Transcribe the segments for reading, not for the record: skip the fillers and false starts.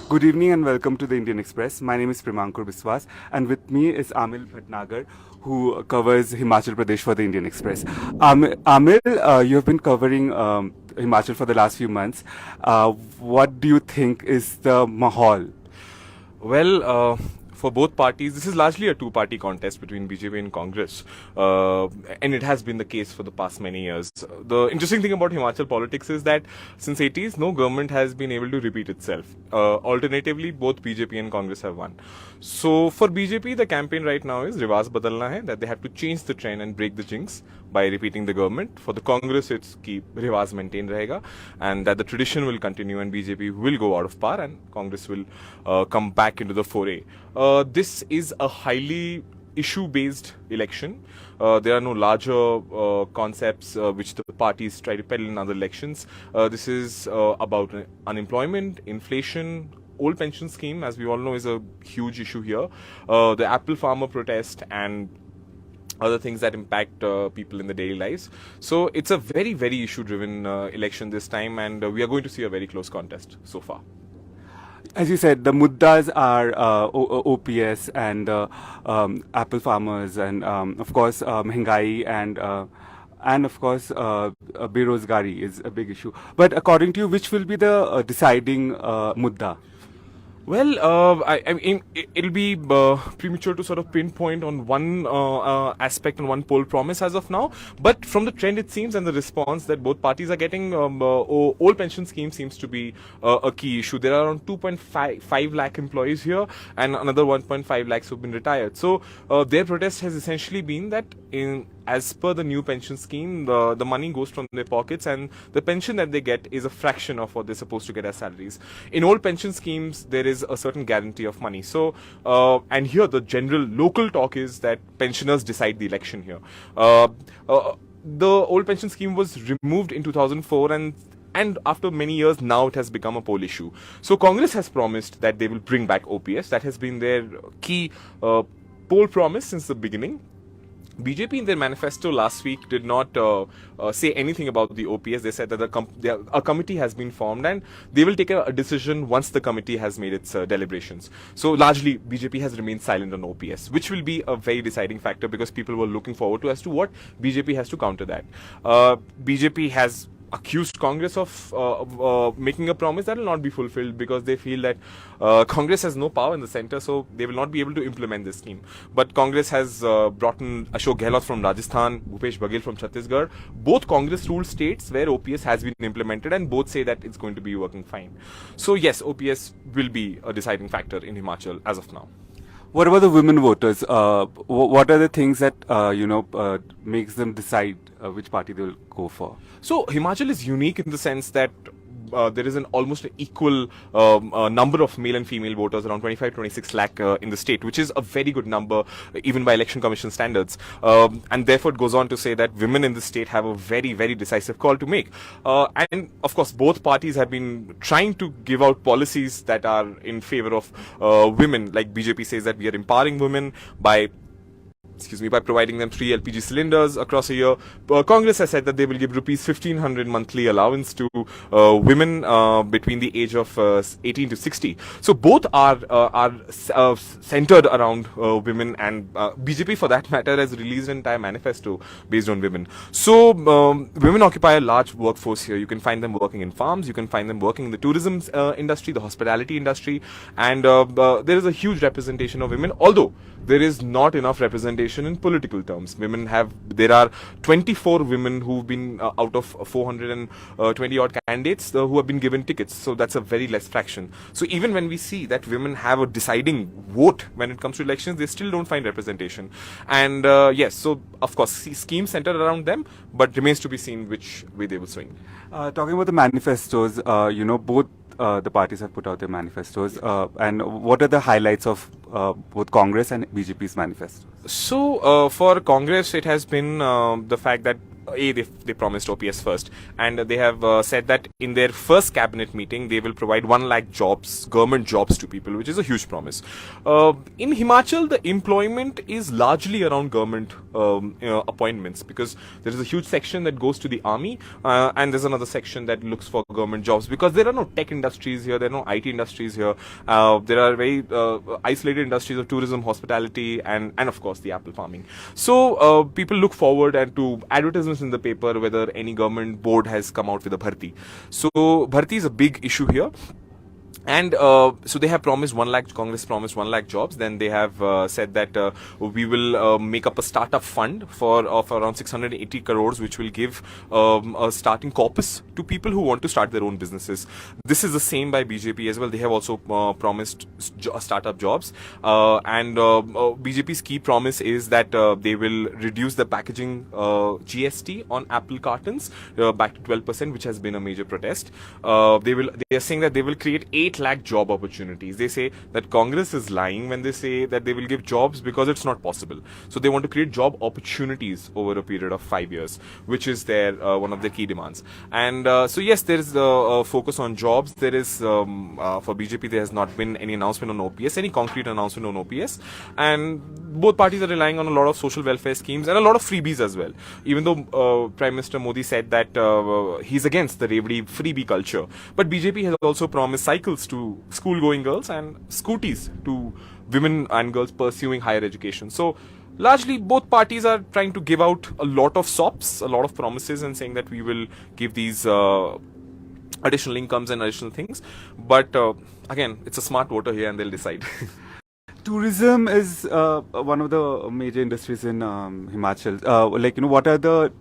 Good evening and welcome to the Indian Express. My name is Primankur Biswas and with me is Amil Bhatnagar, who covers Himachal Pradesh for the Indian Express. Amil, you have been covering Himachal for the last few months. What do you think is the mahal? Well, for both parties, this is largely a two-party contest between BJP and Congress, and it has been the case for the past many years. The interesting thing about Himachal politics is that since 80s, no government has been able to repeat itself. Alternatively, both BJP and Congress have won. So for BJP, the campaign right now is Rivaz Badalna hai, that they have to change the trend and break the jinx by repeating the government. For the Congress, it's keep Rivaz maintained rahega, and that the tradition will continue and BJP will go out of power and Congress will come back into the foray. This is a highly issue-based election. There are no larger concepts which the parties try to peddle in other elections. This is about unemployment, inflation. Old pension scheme, as we all know, is a huge issue here. The apple farmer protest and other things that impact people in their daily lives. So it's a very, very issue-driven election this time, and we are going to see a very close contest so far. As you said, the muddas are OPS and apple farmers, and of course महंगाई and of course berozgari is a big issue. But according to you, which will be the deciding mudda? Well, I mean, it'll be premature to sort of pinpoint on one aspect and one poll promise as of now. But from the trend, it seems, and the response that both parties are getting, old pension scheme seems to be a key issue. There are around 2.5 lakh employees here, and another 1.5 lakhs who've been retired. So their protest has essentially been that as per the new pension scheme, the money goes from their pockets and the pension that they get is a fraction of what they're supposed to get as salaries. In old pension schemes, there is a certain guarantee of money. So, and here the general local talk is that pensioners decide the election here. The old pension scheme was removed in 2004 and after many years, now it has become a poll issue. So Congress has promised that they will bring back OPS. That has been their key poll promise since the beginning. BJP in their manifesto last week did not say anything about the OPS. They said that a committee has been formed and they will take a decision once the committee has made its deliberations. So largely BJP has remained silent on OPS, which will be a very deciding factor because people were looking forward to as to what BJP has to counter that. BJP has accused Congress of making a promise that will not be fulfilled because they feel that Congress has no power in the center, so they will not be able to implement this scheme. But Congress has brought in Ashok Gehlot from Rajasthan, Bhupesh Baghel from Chhattisgarh, both Congress-ruled states where OPS has been implemented, and both say that it's going to be working fine. So yes, OPS will be a deciding factor in Himachal as of now. What about the women voters? What are the things that makes them decide which party they will go for? So Himachal is unique in the sense that there is an almost equal number of male and female voters, around 25-26 lakh in the state, which is a very good number even by election commission standards. And therefore it goes on to say that women in the state have a very, very decisive call to make. And of course both parties have been trying to give out policies that are in favor of women. Like BJP says that we are empowering women by providing them 3 LPG cylinders across a year. Congress has said that they will give rupees 1,500 monthly allowance to women between the age of 18 to 60. So both are centered around women, and BJP for that matter has released an entire manifesto based on women. So women occupy a large workforce here. You can find them working in farms, you can find them working in the tourism industry, the hospitality industry, and there is a huge representation of women, although there is not enough representation in political terms. There are 24 women who've been out of 420 odd candidates who have been given tickets. So that's a very less fraction. So even when we see that women have a deciding vote when it comes to elections, they still don't find representation. And yes, so of course schemes centered around them, but remains to be seen which way they will swing. Talking about the manifestos, both the parties have put out their manifestos, and what are the highlights of both Congress and BJP's manifestos? So for Congress, it has been the fact that they promised OPS first, and they have said that in their first cabinet meeting they will provide 1 lakh jobs, government jobs to people, which is a huge promise. In Himachal, the employment is largely around government appointments, because there is a huge section that goes to the army, and there's another section that looks for government jobs, because there are no tech industries here, there are no IT industries here. There are very isolated industries of tourism, hospitality, and of course the apple farming. So people look forward and to advertisements in the paper whether any government board has come out with a bharti. So bharti is a big issue here. And so they have promised 1 lakh, Congress promised 1 lakh jobs. Then they have said that we will make up a startup fund of around 680 crores, which will give a starting corpus to people who want to start their own businesses. This is the same by BJP as well. They have also promised startup jobs. And BJP's key promise is that they will reduce the packaging GST on apple cartons back to 12%, which has been a major protest. They are saying that they will create 8 lakh job opportunities. They say that Congress is lying when they say that they will give jobs, because it's not possible. So they want to create job opportunities over a period of 5 years, which is their one of their key demands. And so yes, there is a focus on jobs. There is for BJP there has not been any announcement on OPS, any concrete announcement on OPS, and both parties are relying on a lot of social welfare schemes and a lot of freebies as well. Even though Prime Minister Modi said that he's against the freebie culture, but BJP has also promised cycles to school-going girls and scooties to women and girls pursuing higher education. So largely both parties are trying to give out a lot of sops, a lot of promises, and saying that we will give these additional incomes and additional things. But again, it's a smart voter here and they'll decide. Tourism is one of the major industries in Himachal. What are the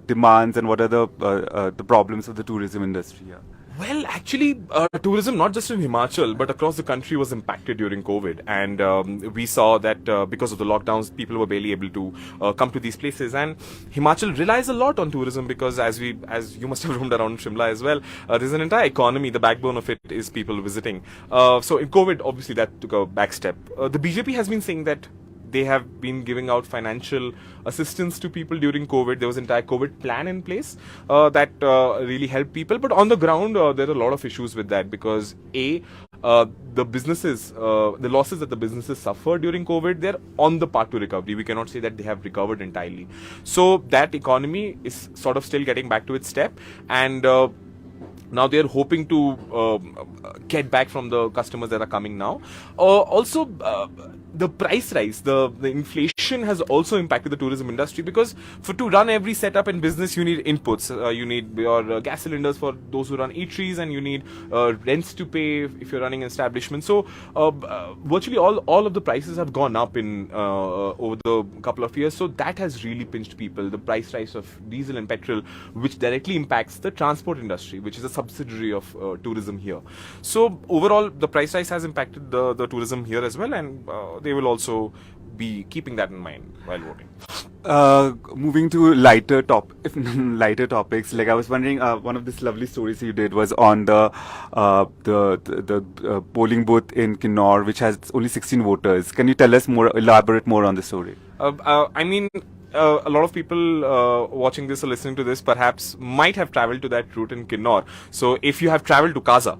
demands and what are the problems of the tourism industry here? Well, actually, tourism, not just in Himachal, but across the country, was impacted during COVID. And we saw that because of the lockdowns, people were barely able to come to these places. And Himachal relies a lot on tourism, because as you must have roamed around Shimla as well, there's an entire economy. The backbone of it is people visiting. So in COVID, obviously, that took a back step. The BJP has been saying that they have been giving out financial assistance to people during COVID. There was an entire COVID plan in place that really helped people. But on the ground, there are a lot of issues with that, because the businesses, the losses that the businesses suffered during COVID, they're on the path to recovery. We cannot say that they have recovered entirely. So that economy is sort of still getting back to its step. And now they're hoping to get back from the customers that are coming now. Also, the price rise, the inflation has also impacted the tourism industry, because to run every setup in business, you need inputs. You need your gas cylinders for those who run eateries, and you need rents to pay if you're running an establishment. So virtually all of the prices have gone up in over the couple of years. So that has really pinched people. The price rise of diesel and petrol, which directly impacts the transport industry, which is a subsidiary of tourism here. So overall, the price rise has impacted the tourism here as well, and they will also be keeping that in mind while voting. Moving to lighter topics, like I was wondering, one of these lovely stories you did was on the polling booth in Kinnaur, which has only 16 voters. Can you tell us more, elaborate more on the story? I mean, a lot of people watching this or listening to this perhaps might have traveled to that route in Kinnaur. So if you have traveled to Kaza,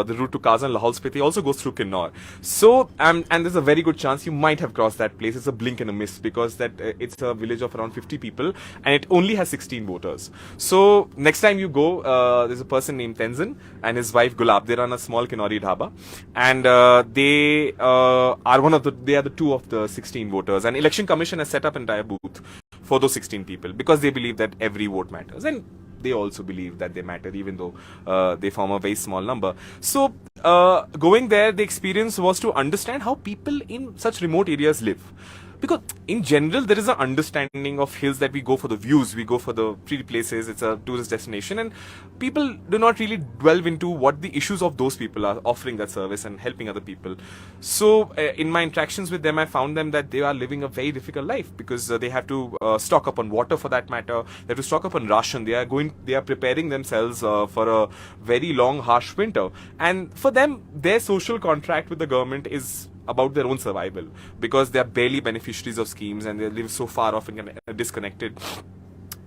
the route to Kaza and Lahore Spiti also goes through Kinnaur. So and there's a very good chance you might have crossed that place. It's a blink and a miss, because that it's a village of around 50 people and it only has 16 voters. So next time you go, there's a person named Tenzin and his wife Gulab. They run a small Kinnauri dhaba, and they are the two of the 16 voters. And Election Commission has set up an entire booth for those 16 people, because they believe that every vote matters, and they also believe that they matter, even though they form a very small number. So going there, the experience was to understand how people in such remote areas live. Because in general, there is an understanding of hills that we go for the views, we go for the pretty places, it's a tourist destination, and people do not really delve into what the issues of those people are, offering that service and helping other people. So in my interactions with them, I found them that they are living a very difficult life, because they have to stock up on water, for that matter, they have to stock up on ration, they are preparing themselves for a very long, harsh winter. And for them, their social contract with the government is about their own survival, because they are barely beneficiaries of schemes and they live so far off and disconnected.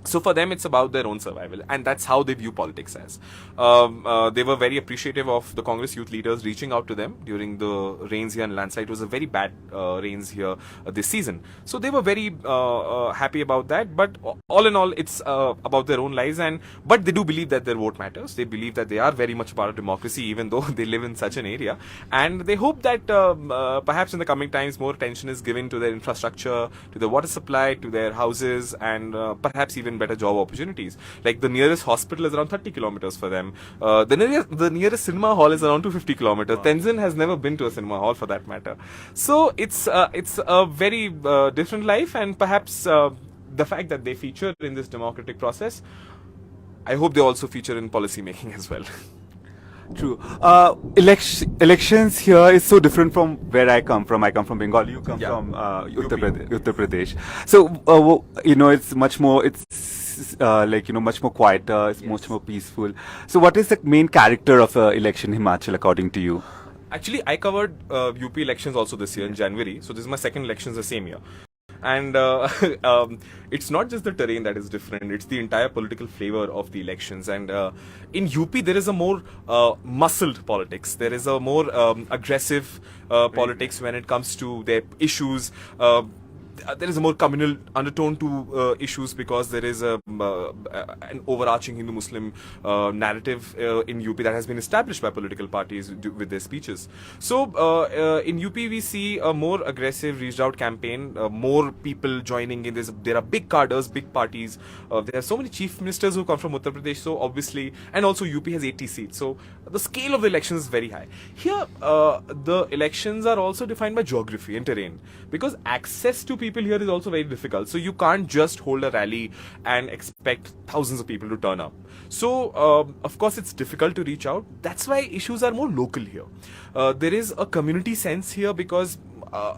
So for them, it's about their own survival, and that's how they view politics as. They were very appreciative of the Congress youth leaders reaching out to them during the rains here in landslide. It was a very bad rains here this season, so they were very happy about that. But all in all, it's about their own lives, and but they do believe that their vote matters. They believe that they are very much a part of democracy, even though they live in such an area, and they hope that perhaps in the coming times more attention is given to their infrastructure, to their water supply, to their houses, and perhaps even better job opportunities. Like the nearest hospital is around 30 kilometers for them. The nearest cinema hall is around 250 kilometers. Wow. Tenzin has never been to a cinema hall for that matter. So it's a very different life, and perhaps the fact that they feature in this democratic process, I hope they also feature in policy making as well. True. Elections here is so different from where I come from. I come from Bengal. You come from Uttar Pradesh. So it's much more. It's much more quieter. It's much more peaceful. So, what is the main character of election in Himachal, according to you? Actually, I covered UP elections also this year in January. So this is my second elections the same year. And it's not just the terrain that is different, it's the entire political flavor of the elections. And in UP, there is a more muscled politics. There is a more aggressive politics when it comes to their issues. There is a more communal undertone to issues because there is an overarching Hindu-Muslim narrative in UP that has been established by political parties with their speeches. So in UP we see a more aggressive reached out campaign, more people joining in. There are big cadres, big parties. There are so many chief ministers who come from Uttar Pradesh, so obviously, and also UP has 80 seats. So the scale of the elections is very high. Here the elections are also defined by geography and terrain, because access to people here is also very difficult. So you can't just hold a rally and expect thousands of people to turn up. So of course it's difficult to reach out. That's why issues are more local here. There is a community sense here because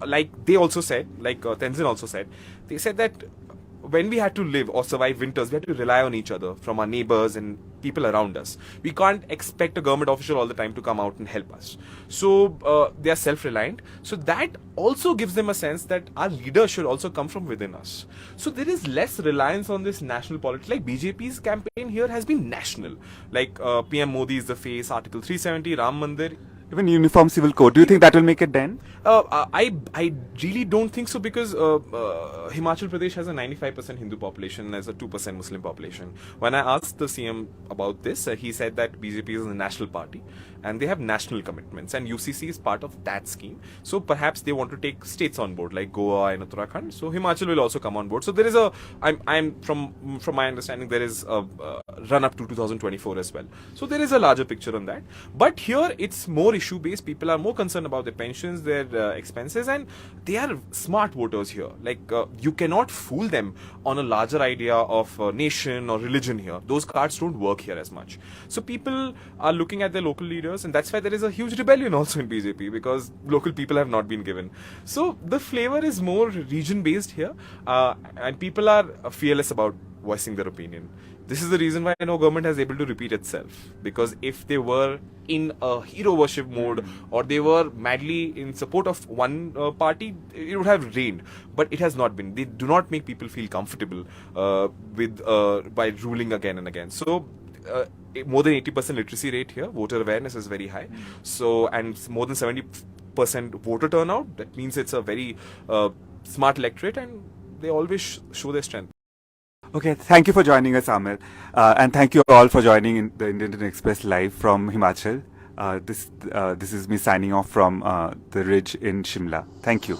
like they also said, like Tenzin also said, they said that when we had to live or survive winters, we had to rely on each other from our neighbors and people around us. We can't expect a government official all the time to come out and help us. So they are self-reliant. So that also gives them a sense that our leaders should also come from within us. So there is less reliance on this national politics. Like BJP's campaign here has been national. Like PM Modi is the face, Article 370, Ram Mandir. Even uniform civil code. Do you think that will make it then? I really don't think so, because Himachal Pradesh has a 95% Hindu population and has a 2% Muslim population. When I asked the CM about this, he said that BJP is a national party and they have national commitments, and UCC is part of that scheme. So perhaps they want to take states on board like Goa and Uttarakhand. So Himachal will also come on board. So there is I'm from my understanding, there is a run up to 2024 as well. So there is a larger picture on that. But here it's more issue based. People are more concerned about their pensions, their expenses, and they are smart voters here. Like you cannot fool them on a larger idea of nation or religion here. Those cards don't work here as much. So people are looking at their local leaders, and that's why there is a huge rebellion also in BJP, because local people have not been given. So the flavor is more region based here, and people are fearless about voicing their opinion. This is the reason why no government has able to repeat itself, because if they were in a hero worship mode or they were madly in support of one party, it would have reigned, but it has not been. They do not make people feel comfortable with by ruling again and again. So more than 80% literacy rate here, voter awareness is very high. So, and more than 70% voter turnout, that means it's a very smart electorate, and they always show their strength. Okay, thank you for joining us, Amil. And thank you all for joining in the Indian Express live from Himachal. This is me signing off from the Ridge in Shimla. Thank you.